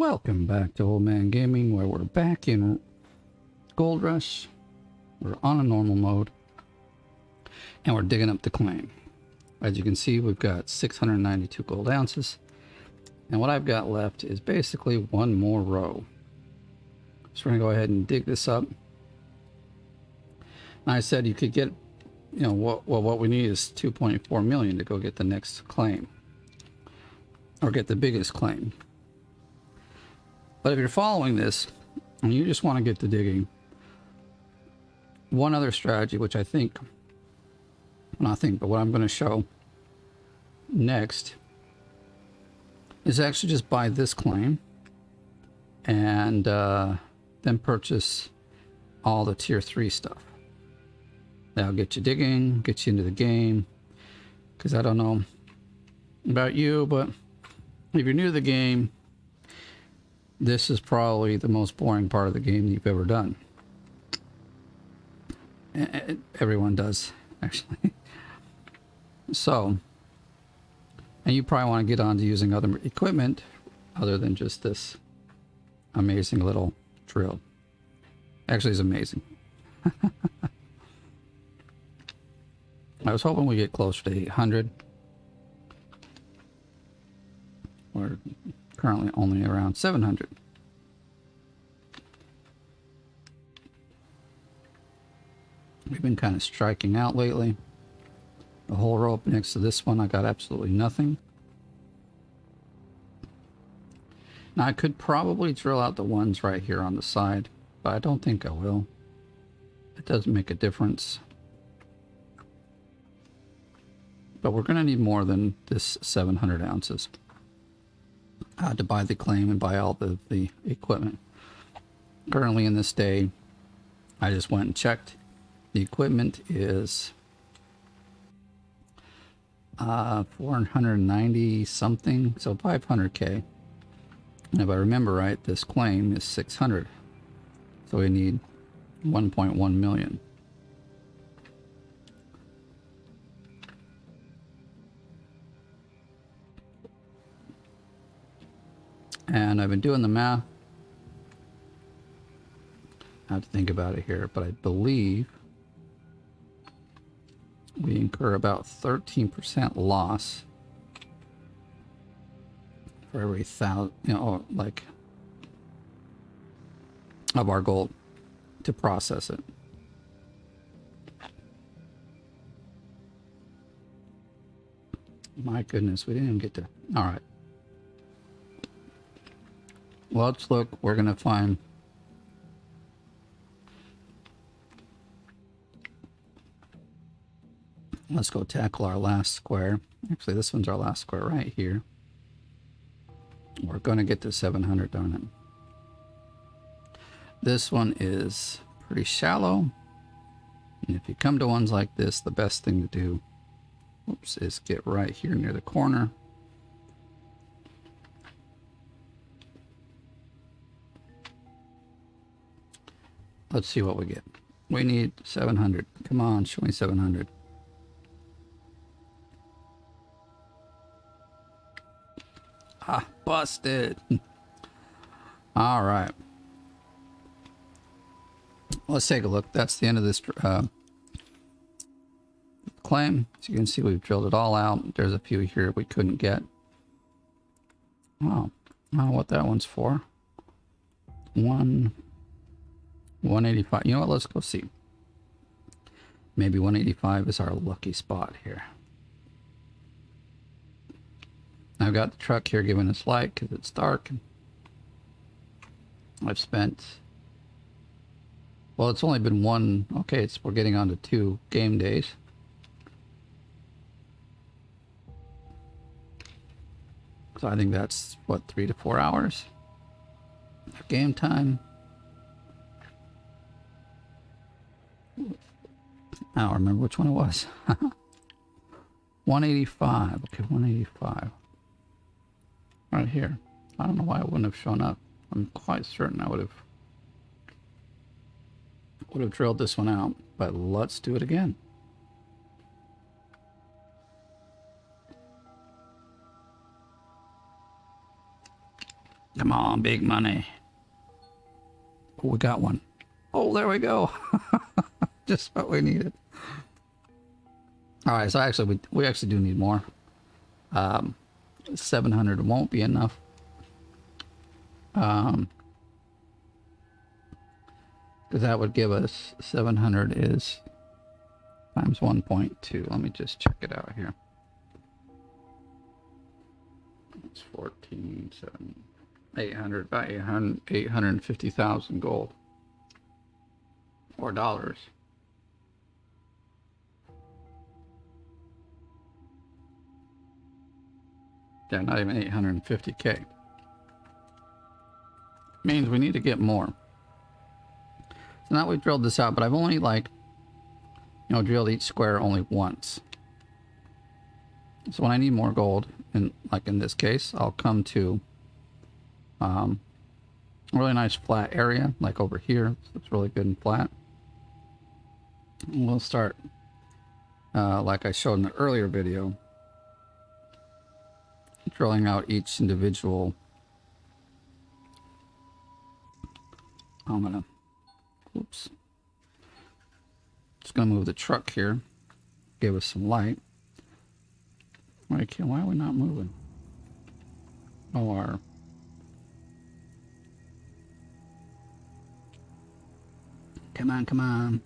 Welcome back to Old Man Gaming, where we're back in Gold Rush. We're on a normal mode, and we're digging up the claim. As you can see, we've got 692 gold ounces, and what I've got left is basically one more row. So we're gonna go ahead and dig this up. And I said you could get, what we need is 2.4 million to go get the next claim, or get the biggest claim. But if you're following this and you just want to get to digging, one other strategy, which I think, but what I'm going to show next is actually just buy this claim and then purchase all the tier 3 stuff. That'll get you digging, get you into the game. Because I don't know about you, but if you're new to the game, this is probably the most boring part of the game you've ever done. Everyone does, actually. So, and you probably want to get on to using other equipment other than just this amazing little drill. Actually, it's amazing. I was hoping we get closer to 800. We're currently only around 700. We've been kind of striking out lately. The whole row up next to this one, I got absolutely nothing. Now I could probably drill out the ones right here on the side, but I don't think I will. It doesn't make a difference. But we're going to need more than this 700 ounces. To buy the claim and buy all the equipment. Currently in this day, I just went and checked. The equipment is 490 something, so 500k. And if I remember right, this claim is 600. So we need 1.1 million. And I've been doing the math. I have to think about it here, but I believe we incur about 13% loss for every thousand, of our gold to process it. My goodness, we didn't even get to. All right. Well, let's look. We're going to find. Let's go tackle our last square. Actually, this one's our last square right here. We're going to get to 700, darn it. This one is pretty shallow. And if you come to ones like this, the best thing to do, is get right here near the corner. Let's see what we get. We need 700. Come on, show me 700. Ah, busted. All right. Let's take a look. That's the end of this claim. As you can see, we've drilled it all out. There's a few here we couldn't get. Oh, I don't know what that one's for. 185. You know what? Let's go see. Maybe 185 is our lucky spot here. I've got the truck here giving us light because it's dark. I've spent, well, it's only been one. Okay, we're getting on to 2 game days. So I think that's what, 3 to 4 hours of game time. I don't remember which one it was. 185. Okay, 185. Right here. I don't know why it wouldn't have shown up. I'm quite certain I would have drilled this one out, but let's do it again. Come on, big money. Oh, we got one. Oh, there we go. Just what we needed. All right, so actually, we actually do need more. 700 won't be enough. Because that would give us 700 is times 1.2. Let me just check it out here. It's 14, 7, 800 by 800, 850,000 gold or dollars. Yeah, not even 850K. Means we need to get more. So now we've drilled this out, but I've only drilled each square only once. So when I need more gold, and like in this case, I'll come to a really nice flat area, like over here. So it's really good and flat. And we'll start, like I showed in the earlier video, drilling out each individual. Oops. Just gonna move the truck here, give us some light. Why are we not moving? Oh, come on, come on.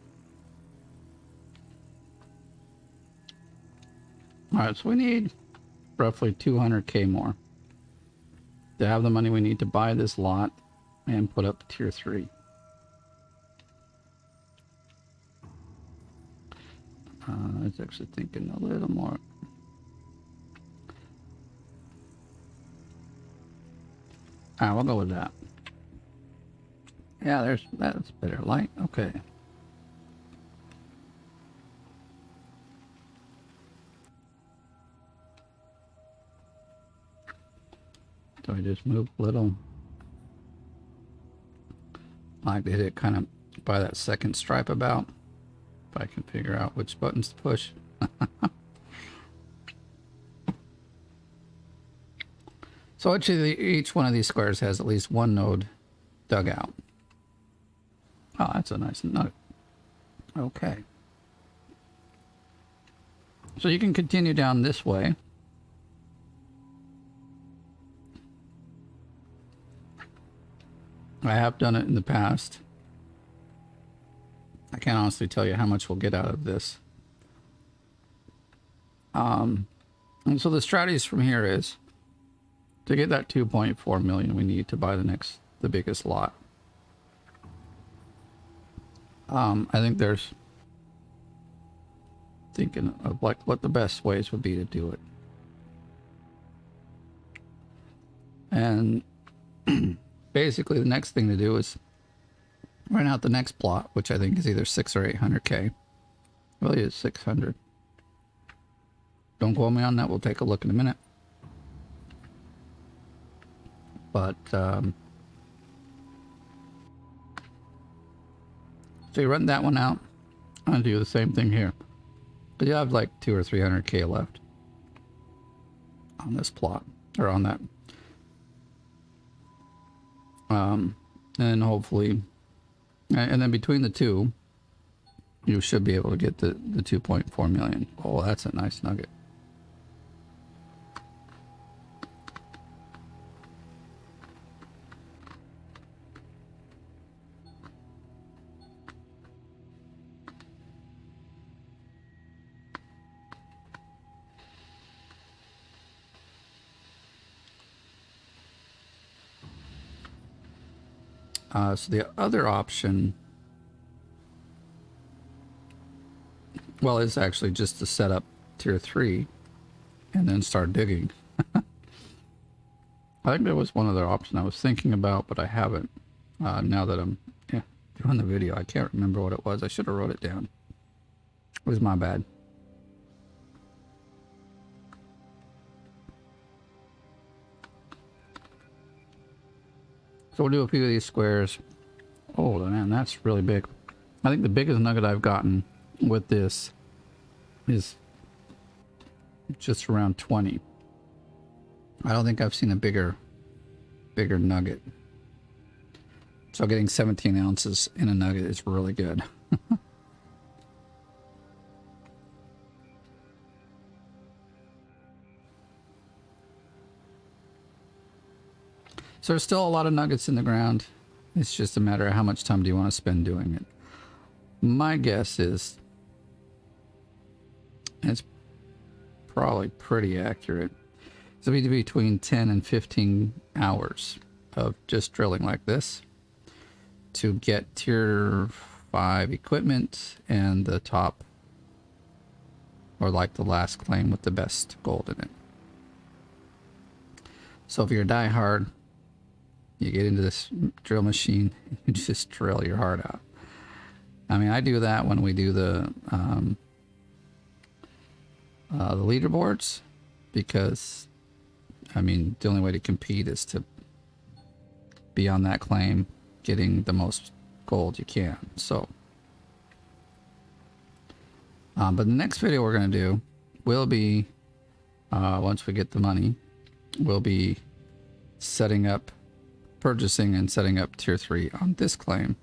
All right, so we need roughly 200K more to have the money we need to buy this lot and put up tier 3. I was actually thinking a little more. We'll go with that. Yeah, that's better light. Okay. So I just move a little. I like to hit it kind of by that second stripe about. If I can figure out which buttons to push. So each one of these squares has at least one node dug out. Oh, that's a nice nugget. Okay. So you can continue down this way. I have done it in the past. I can't honestly tell you how much we'll get out of this. And so the strategies from here is to get that 2.4 million we need to buy the biggest lot. I think there's thinking of like what the best ways would be to do it. And basically the next thing to do is rent out the next plot, which I think is either 600 or 800K. Really is 600. Don't quote me on that. We'll take a look in a minute. But so you rent that one out. I'm gonna do the same thing here. But you have like 200 or 300K left on this plot, or on that. And hopefully, and then between the two, you should be able to get the 2.4 million. Oh, that's a nice nugget. So the other option, well, is actually just to set up tier 3 and then start digging. I think that was one other option I was thinking about, but I haven't. Now that I'm doing the video, I can't remember what it was. I should have wrote it down. It was my bad. So we'll do a few of these squares. Oh man, that's really big. I think the biggest nugget I've gotten with this is just around 20. I don't think I've seen a bigger bigger nugget. So getting 17 ounces in a nugget is really good. So there's still a lot of nuggets in the ground. It's just a matter of how much time do you want to spend doing it. My guess is it's probably pretty accurate. So it'll be between 10 and 15 hours of just drilling like this to get tier 5 equipment and the top, or like the last claim with the best gold in it. So if you're a diehard, you get into this drill machine, you just drill your heart out. I mean, I do that when we do the leaderboards, because, I mean, the only way to compete is to be on that claim, getting the most gold you can. So, but the next video we're going to do will be, once we get the money, we'll be setting up, purchasing and setting up tier 3 on this claim,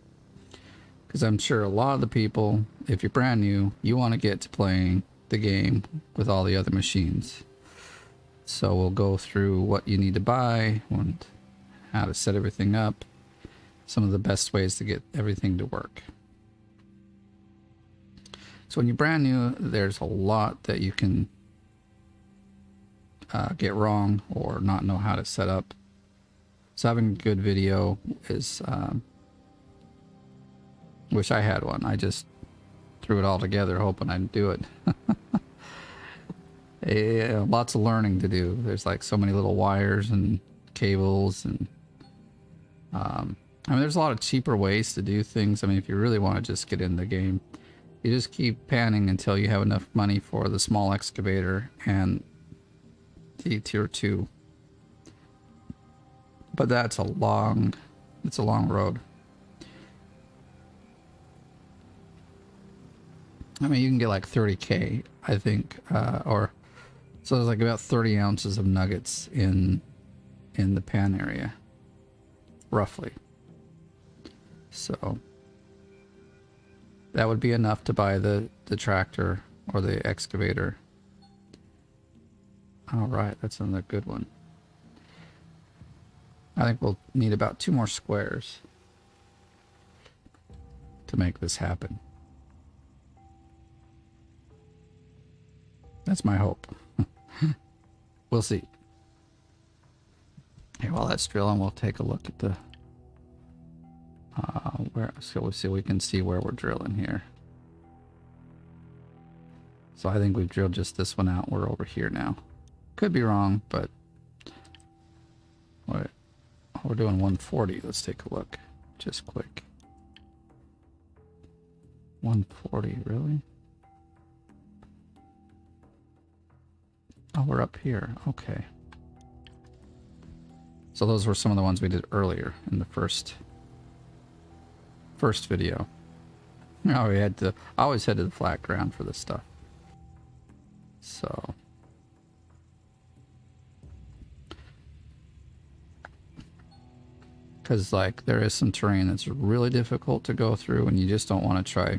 because I'm sure a lot of the people, if you're brand new, you want to get to playing the game with all the other machines. So we'll go through what you need to buy and how to set everything up, some of the best ways to get everything to work. So when you're brand new, there's a lot that you can get wrong or not know how to set up. So having a good video is, wish I had one. I just threw it all together hoping I'd do it. Lots of learning to do. There's like so many little wires and cables, and I mean, there's a lot of cheaper ways to do things. I mean, if you really want to just get in the game, you just keep panning until you have enough money for the small excavator and the tier 2. But that's a long road. I mean, you can get like 30k, I think, or so there's like about 30 ounces of nuggets in the pan area, roughly. So that would be enough to buy the tractor or the excavator. All right, that's another good one. I think we'll need about 2 more squares to make this happen. That's my hope. We'll see. Okay, while that's drilling, we'll take a look at the so we can see where we're drilling here. So I think we've drilled just this one out. We're over here now. Could be wrong, but wait. We're doing 140. Let's take a look. Just quick. 140, really? Oh, we're up here. Okay. So those were some of the ones we did earlier in the first video. Oh, we had to, I always head to the flat ground for this stuff. So because like there is some terrain that's really difficult to go through, and you just don't want to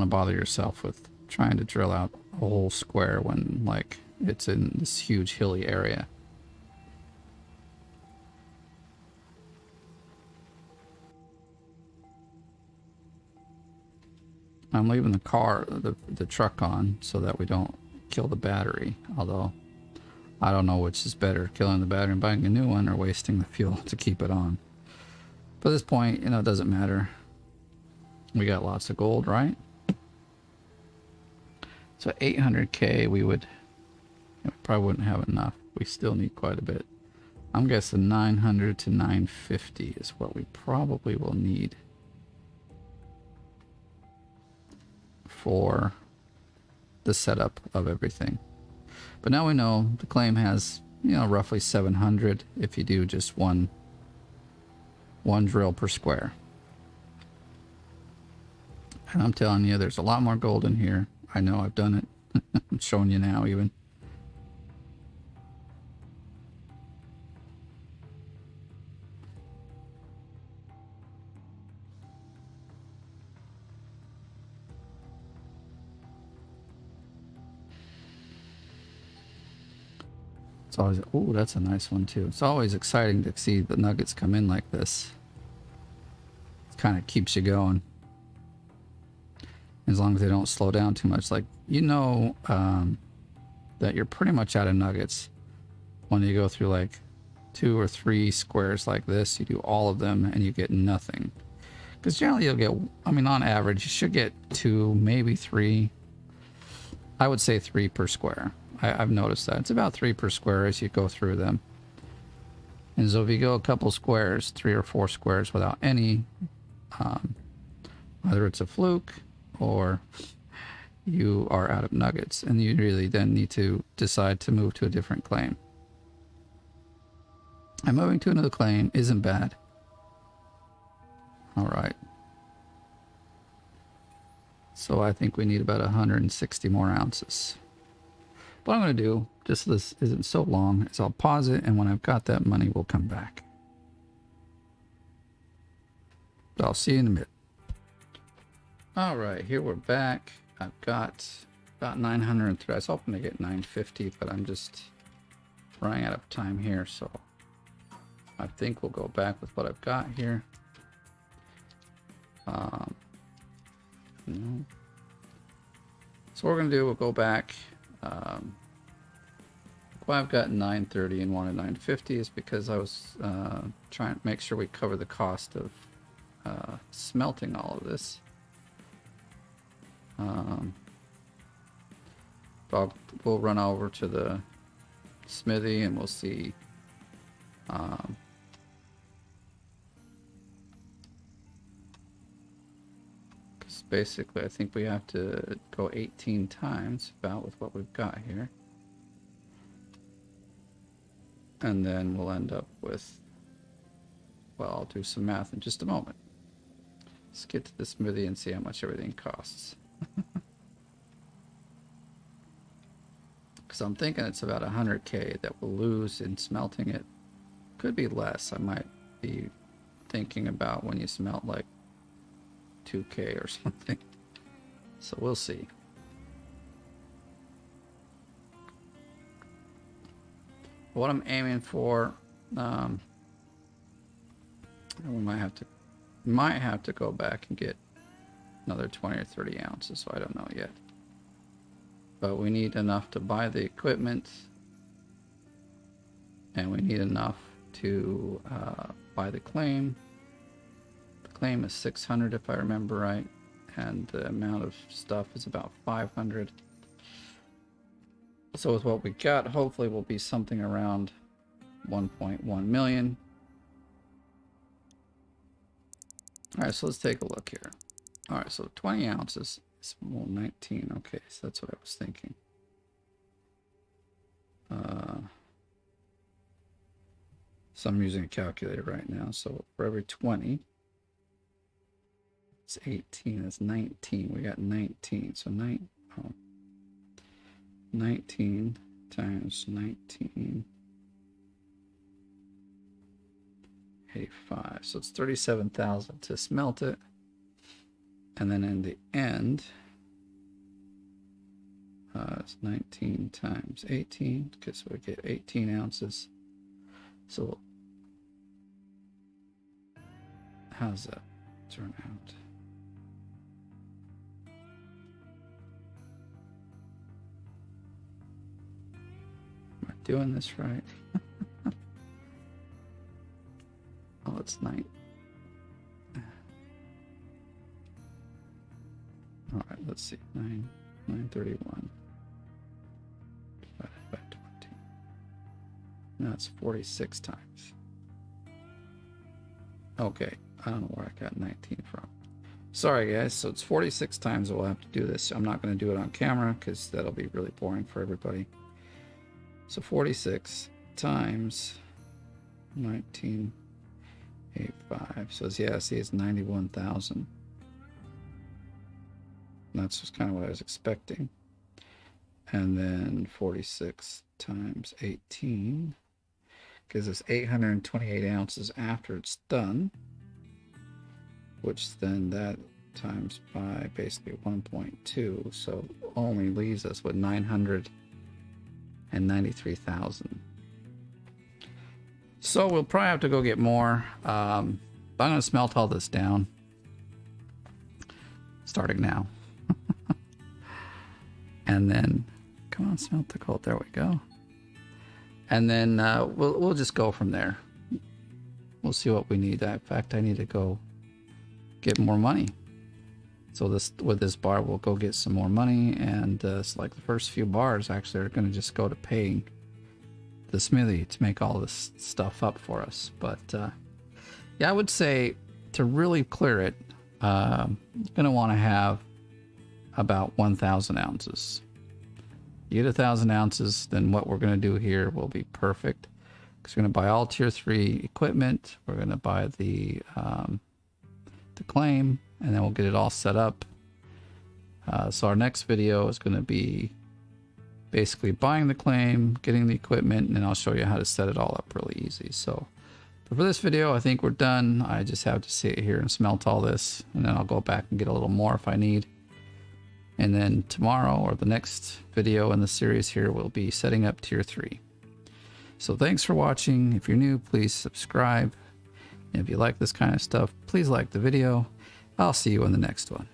bother yourself with trying to drill out a whole square when like it's in this huge hilly area. I'm leaving the truck on so that we don't kill the battery, although I don't know which is better, killing the battery and buying a new one or wasting the fuel to keep it on. But at this point, you know, it doesn't matter. We got lots of gold, right? So 800k, we probably wouldn't have enough. We still need quite a bit. I'm guessing 900 to 950 is what we probably will need for the setup of everything. But now we know the claim has, you know, roughly 700 if you do just one drill per square. And I'm telling you, there's a lot more gold in here. I know, I've done it. I'm showing you now even. It's always, oh, that's a nice one too. It's always exciting to see the nuggets come in like this. It kind of keeps you going. As long as they don't slow down too much. Like, you know, that you're pretty much out of nuggets when you go through like 2 or 3 squares like this. You do all of them and you get nothing. Because generally you'll get, I mean, on average, you should get 2, maybe 3. I would say 3 per square. I've noticed that. It's about 3 per square as you go through them. And so if you go a couple squares, 3 or 4 squares without any, whether it's a fluke or you are out of nuggets, and you really then need to decide to move to a different claim. And moving to another claim isn't bad. All right. So I think we need about 160 more ounces. What I'm going to do, just so this isn't so long, is I'll pause it, and when I've got that money, we'll come back. So I'll see you in a minute. All right, here we're back. I've got about 903. I was hoping to get 950, but I'm just running out of time here, so I think we'll go back with what I've got here. No. So what we're gonna do, we'll go back. Why I've got 930 and wanted 950 is because I was trying to make sure we cover the cost of smelting all of this. We'll run over to the smithy and we'll see. Because basically I think we have to go 18 times about with what we've got here. And then we'll end up with, well, I'll do some math in just a moment. Let's get to the smithy and see how much everything costs. Because I'm thinking it's about 100k that we'll lose in smelting it. Could be less. I might be thinking about when you smelt like 2k or something. So we'll see. What I'm aiming for, we might have to go back and get another 20 or 30 ounces, so I don't know yet. But we need enough to buy the equipment, and we need enough to buy the claim. The claim is 600 if I remember right, and the amount of stuff is about 500. So with what we got, hopefully will be something around 1.1 million. All right, so let's take a look here. All right, so 20 ounces is, well, 19. Okay, so that's what I was thinking. So I'm using a calculator right now. So for every 20, it's 18. That's 19. We got 19. So 19 times 19. 85. So it's 37,000 to smelt it. And then in the end, it's 19 times 18, because we get 18 ounces. So how's that turn out? Am I doing this right? Oh, it's 9. All right, let's see. 931 divided by 20. No, it's 46 times. Okay, I don't know where I got 19 from. Sorry, guys. So it's 46 times that we'll have to do this. I'm not going to do it on camera because that'll be really boring for everybody. So 46 times 1985. So it's, yeah, see, it's 91,000. That's just kind of what I was expecting. And then 46 times 18 gives us 828 ounces after it's done, which then that times by basically 1.2, so only leaves us with 993,000. So we'll probably have to go get more. But I'm going to smelt all this down. Starting now. And then, come on, smelt the gold. There we go. And then we'll just go from there. We'll see what we need. In fact, I need to go get more money. So with this bar, we'll go get some more money. And it's like the first few bars actually are going to just go to paying the smithy to make all this stuff up for us. But yeah, I would say to really clear it, you're going to want to have about 1,000 ounces. You get 1,000 ounces, then what we're going to do here will be perfect. Because we're going to buy all tier 3 equipment. We're going to buy the claim, and then we'll get it all set up. So our next video is going to be basically buying the claim, getting the equipment, and then I'll show you how to set it all up really easy. So but for this video, I think we're done. I just have to sit here and smelt all this, and then I'll go back and get a little more if I need. And then tomorrow, or the next video in the series here, will be setting up tier 3. So thanks for watching. If you're new, please subscribe. And if you like this kind of stuff, please like the video. I'll see you in the next one.